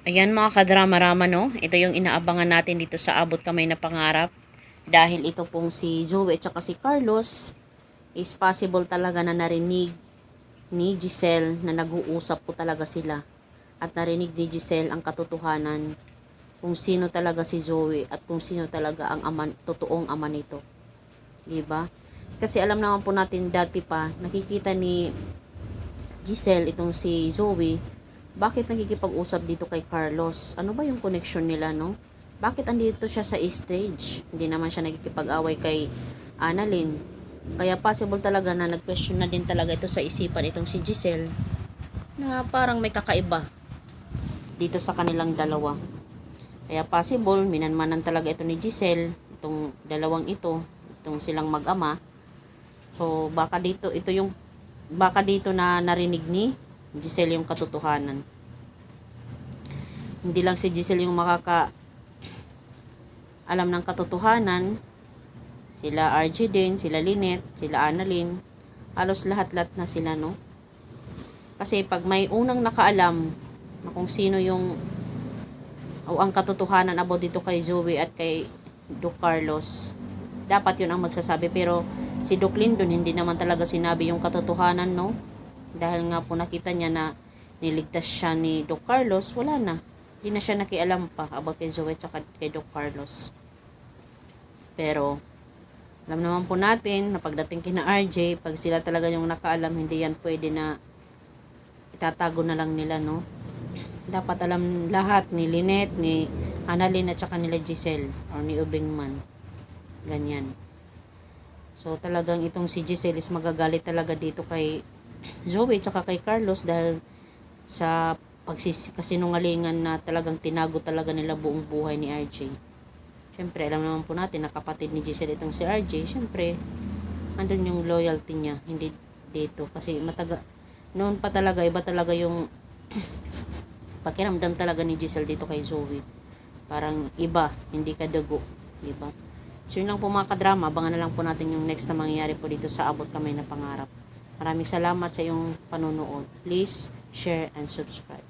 Ayan mga kadrama-rama, no? Ito yung inaabangan natin dito sa Abot Kamay na Pangarap. Dahil ito pong si Zoe at saka si Carlos is possible talaga na narinig ni Giselle na nag-uusap po talaga sila. At narinig ni Giselle ang katotohanan kung sino talaga si Zoe at kung sino talaga ang totoong ama nito. Diba? Kasi alam naman po natin dati pa, nakikita ni Giselle itong si Zoe, bakit nakikipag-usap dito kay Carlos? Ano ba yung connection nila, no? Bakit andito siya sa stage? Hindi naman siya nakikipag-away kay Annalyn. Kaya possible talaga na nag-question na din talaga ito sa isipan itong si Giselle na parang may kakaiba dito sa kanilang dalawa. Kaya possible, minanmanan talaga ito ni Giselle, itong dalawang ito, itong silang mag-ama. So, baka dito na narinig ni Giselle yung katotohanan. Hindi lang si Giselle yung alam ng katotohanan. Sila RJ din, sila Lynette, sila Annalyn. Halos lahat-lahat na sila, no? Kasi pag may unang nakaalam na kung sino yung o ang katotohanan about dito kay Zoe at kay Doc Carlos, dapat yun ang magsasabi. Pero si Doc Lyndon hindi naman talaga sinabi yung katotohanan, no? Dahil nga po nakita niya na niligtas siya ni Doc Carlos, wala na. Hindi na siya nakialam pa about kay Zoe at kay Doc Carlos. Pero alam naman po natin na pagdating kina RJ, pag sila talaga yung nakaalam, hindi yan pwede na itatago na lang nila, no? Dapat alam lahat ni Lynette, ni Annalyn at saka nila Giselle or ni Ubingman. Ganyan. So talagang itong si Giselle is magagalit talaga dito kay Zoe at saka kay Carlos dahil sa kasinungalingan na talagang tinago talaga nila buong buhay ni RJ. Siyempre, alam naman po natin na kapatid ni Giselle itong si RJ. Siyempre, andun yung loyalty niya, hindi dito. Kasi noon pa talaga, iba talaga yung pakiramdam talaga ni Giselle dito kay Zoe. Parang iba, hindi ka dugo. Diba? So yun lang po mga kadrama, abangan na lang po natin yung next na mangyayari po dito sa Abot Kamay na Pangarap. Maraming salamat sa iyong panonood. Please share and subscribe.